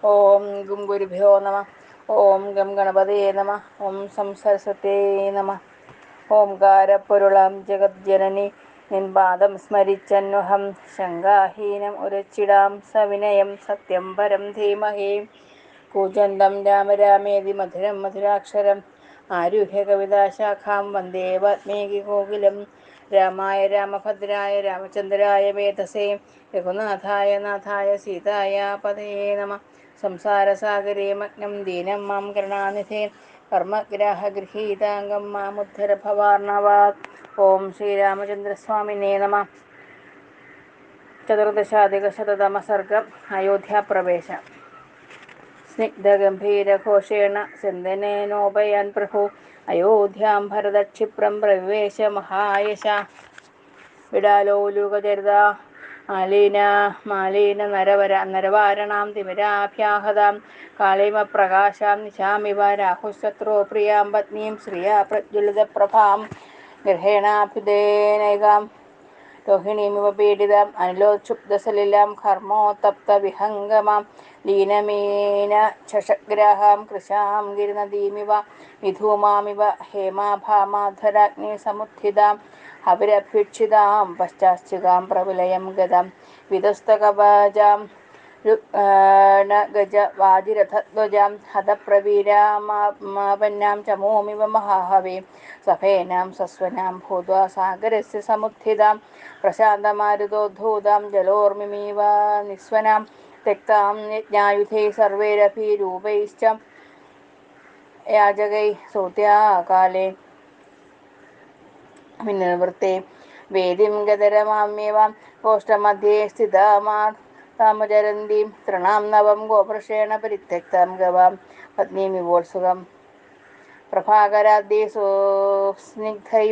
ഓം ഗും ഗുരുഭ്യോ നമ. ഓം ഗം ഗണപതയേ നമ. ഓം സം സരസ്വത്യേ നമ. ഓംകാരപ്പൊരുളാം ജഗജ്ജനനി നിൻപാദം സ്മരിച്ചന്വഹം ശങ്കാഹീനം ഉരച്ചിടാം സവിനയം സത്യം പരം ധീമഹി. കൂജന്തം രാമ രാമേതി മധുരം മധുരാക്ഷരം ആരുഹ്യ കവിതാശാഖാം വന്ദേ വാൽമീകി കോകിലം. രാമായ രാമഭദ്രായ രാമചന്ദ്രായ വേധസേ രഘുനാഥായ നാഥായ സീതായ പതയേ നമ. സംസാരസാഗരേ മഗ്നം ദീനം മാം കരുണാനിധേ കർമ്മഗ്രാഹഗൃഹീതാംഗം മാമുദ്ധര ഭവാർണവാത്. ഓം ശ്രീരാമചന്ദ്രസ്വാമിനേ നമ. ചതുർദശാധികശതതമ സർഗം. അയോധ്യാപ്രവേശം. സ്നിഗ്ധഗംഭീരഘോഷേണ സിന്ധനേനോപയാൻ പ്രഭു അയോധ്യാം ഭരതക്ഷിപ്രം പ്രവിവേശ മഹായശ. വിടാലോലുകചരിതാ മാലീന നരവാരണാം തിമിരാഭ്യാഹതാം കാളിമപ്രകാശാം നിശാമിവ രാഹുശത്രോ പ്രിയാം പത്നീം ശ്രിയാ പ്രജ്വലിതപ്രഭാം ഗൃഹേണാഭ്യുദേനൈകാം രോഹിണീമിവ പീഡിതാം അനിലോത്ക്ഷുബ്ധസലിലാം കർമ്മോത്തപ്തവിഹംഗമാം ലീനമീനചഷഗ്രാഹാം കൃശാം ഗിരിനദീമിവ വിധൂമാമിവ ഹേമാഭാമാധരാഗ്നിസമുത്ഥിതാം ഹവിരഭ്യുക്ഷിതാം പശ്ചാശ്ചികാം പ്രവിലയം ഗതാം വിധസ്തകവചാം രുഗ്ണഗജവാജിരഥധ്വജാം ഹതപ്രവീരാമാപന്നാം ചമൂമിവ മഹാഹവീം സഫേനാം സസ്വനാം ഭൂത്വാ സാഗരസ്യ സമുത്ഥിതാം പ്രശാന്തമാരുതോദ്ധൂതാം ജലോർമിമീവ നിസ്വനാം തെക്താം യജ്ഞായുധൈ സർവൈരഭിരൂപൈശ്ച യാജകൈ സൗത്യാകാലേ വിനിവൃത്തെ വേദിം ഗതരമാമ്യവാം ഗോഷ്ടമധ്യേ സ്ഥിതാമാർത്താമുചരന്തീം തൃണാം നവം ഗോപൃഷേണ പരിത്യക്താം ഗവാം പത്നീമിവോത്സുകം പ്രഭാകരാദ്യൈസ്നിഗ്ധൈ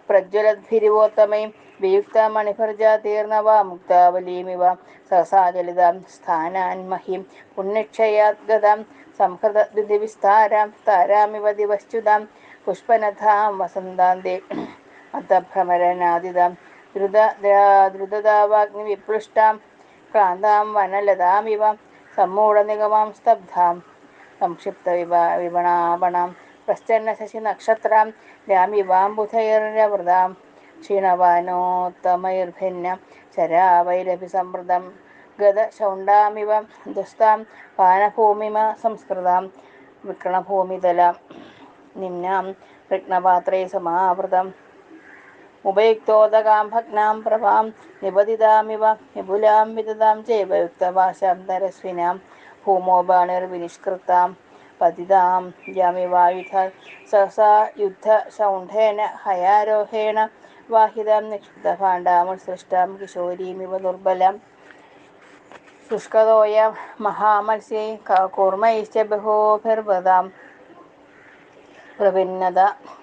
പ്രജ്വലദ്ഭിരിവോത്തമൈ വിയുക്തമണിഭർജാതീർണവാ മുക്താവലീമിവ സഹസാചലിതാം സ്ഥാനാന്മഹീം പുണ്യക്ഷയാദ്ഗതാം സംഹൃതദ്വിധിവിസ്താരാം താരാമിവ ദിവശ്ച്യുതാം പുഷ്പനഥാം വസന്താന്തേ മത്തഭ്രമരനാദിതാം ദ്രുതദാവാഗ്നിവിപ്ലുഷ്ടാം ക്ലാന്താം വനലതാമിവ സമ്മൂഢനിഗമാം സ്തബ്ധാം സംക്ഷിപ്തവിപണാപണാം പ്രശ്ചന്നശശിനക്ഷത്രാം രാമിവാംബുധൈരവൃതാം ക്ഷീണവാനോത്തമൈർഭിന്ന ശരാവൈരഭിസംവൃതം ഗതശൗണ്ഡാമിവ ധ്വസ്താം പാനഭൂമിമ സംസ്കൃതാം വികൃണഭൂമിതലാം നിമ്നാം രത്നപാത്രൈ സമാവൃതം ഉപയുക്തോദകാം ഭഗ്നാം പ്രഭാം നിപതിതാമിവ വിപുലാം വിദതാം ചൈവ യുക്തപാശാം തരസ്വിനാം ഭൂമോ ബാണിർവിനിഷ്കൃതാം പതിതാം യാമിവായുധ സഹസാ യുദ്ധശൗണ്ഠേന ഹയാരോഹേണ വാഹിതാം നിക്ഷിപ്തഭാണ്ഡാമുത്സൃഷ്ടാം കിശോരീമിവ ദുർബലാം ശുഷ്കതോയാം മഹാമത്സ്യൈ കൂർമ്മൈശ്ച ബഹൂഭിർവൃതാം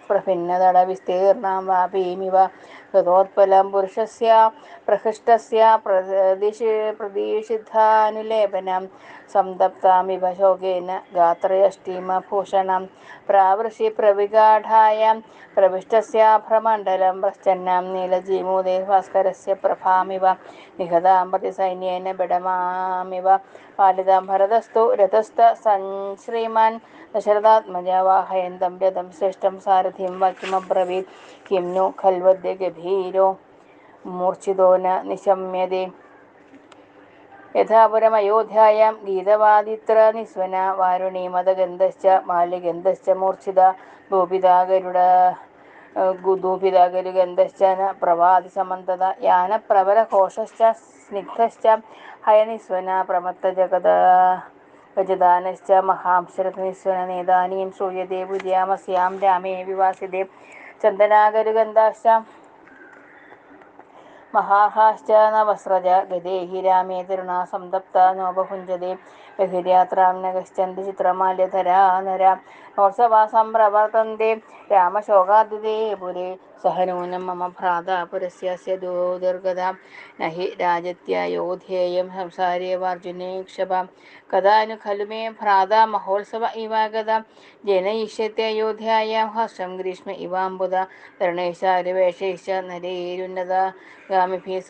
പ്രഭിന്നതടവിസ്തീർണാം വാപീമിവ ഹൃതോത്പലം പുരുഷസ്യ പ്രഹൃഷ്ടസ്യ പ്രദീഷിദ്ധാനുലേപനം സംതപ്താമിവ ശോകേന ഗാത്രയഷ്ടിമഭൂഷണം പ്രാവൃഷി പ്രവിഗാഢായാം പ്രവിഷ്ടസ്യാഭ്രമണ്ഡലം പ്രശ്ചന്നാം നീലജീമൂതേ ഭാസ്കരസ്യ പ്രഭാമിവ നിഹതാം പ്രതിസൈന്യേന ബിഡമാമിവ പാലിതാം ഭരതസ്തു രഥസ്ഥ ശ്രീമാൻ ദശരഥാത്മജ വാഹയന്തം രഥം ശ്രേഷ്ഠം സാരഥിം വാക്യമബ്രവീത് കിം नु ഖൽവദ്യ ഗഭീരോ മൂർച്ഛിതോ ന നിശമ്യതേ യഥാപുരമയോധ്യായാം ഗീതവാദിത്ര നിസ്വന വാരുണീമദഗന്ധശ്ച മാല്യഗന്ധശ്ച മൂർച്ഛിത ദൂപിതാഗരുഗന്ധശ്ച ന പ്രവാദിസമന്തത യാനപ്രബലഘോഷശ്ച സ്നിഗ്ധശ്ച ഹയനിസ്വന പ്രമത്തജഗദാനശ്ച മഹാംശരഥനിസ്വനേതാനീം ശ്രൂയതേ വിദ്യാമസ്യാം രാമേ വിവാസിതേ ചന്ദനാഗരുഗന്ധാശ്ച മഹാഹാശ്ച നവസ്രജ ഗതേഹി രാമേ തരുണാ സംതപ്ത നോപഭുഞ്ജതേ ബഹിര്യാത്രാം നഗശ്ചന്തി ചിത്രമാല്യധരാ നരാ നോത്സവാസം പ്രവർത്തന്തെ രാമശോകാദിതേ പുരേ സഹനൂനം മമ ഭ്രാത പുരസ്യസ്യ ദുർഗതാം നഹി രാജത്യായോധ്യേയം സംസാരേവാർജുനേക്ഷപാം കഥാനു ഖലു മേ ഭ്രാത മഹോത്സവ ഇവാഗതാം ജനയിഷ്യത്യയോധ്യായാം ഹർഷം ഗ്രീഷ്മ ഇവാംബുധ തരുണൈശ്ചാരുവേഷൈശ്ച നരൈരുന്നത ഗാമിഭിः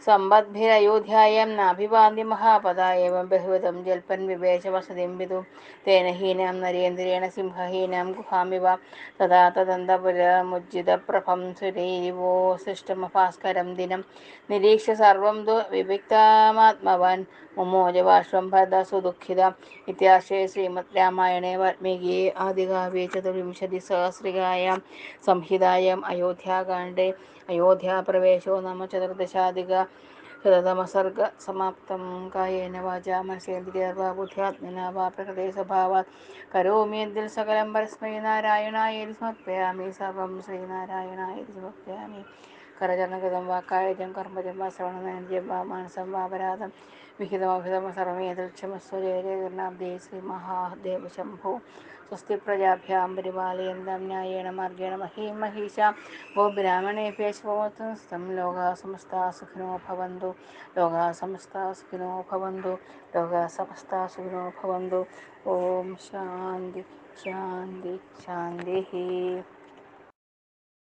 सम्बद्भिरयोध्यायां नाभिवाद्य महापदा एवं बहुविधं जल्पन् विवेश वसतिं विदुं तेन हीनां नरेन्द्रेण सिंहहीनां गुहामिव तदा तदन्तपुरमुज्जितप्रभं सुरैरिवो सृष्टमभास्करं दिनं निरीक्ष्य सर्वं तु विविक्तमात्मवान् मुमोजवाश्वं भरदसुदुःखित इत्यार्षे श्रीमद् रामायणे वाल्मीकिये आदिकाव्ये चतुर्विंशतिसहस्रिकायां संहितायाम् अयोध्याकाण्डे अयोध्याप्रवेशो नाम चतुर्दशाधिक शततमसर्ग समाप्तं। कायेन वाचा मनसेन्द्रिया वा बुद्ध्यात्मना वा प्रकृते स्वभावात् करोमि यद्दिल सकलं परस्मै नारायणायेति समर्पयामि सर्वं श्रीनारायणायेति समर्पयामि करचरणकृतं वा कायजं कर्मजं वा श्रवणनयनं वा मानसं वा अपराधं विहितमभिहितं सर्वमेतत्क्षमस्व जय जय गणाब्दे श्रीमहादेव शम्भो स्वस्ति प्रजाभ्यां परिपालयन्तां न्यायेन मार्गेण महीं महिषा वो ब्राह्मणेभ्यः शुभमस्तु लोकाः समस्ताः सुखिनो भवन्तु लोकाः समस्ताः सुखिनो भवन्तु लोकाः समस्ताः सुखिनो भवन्तु। ओम शान्ति शान्ति शान्तिः।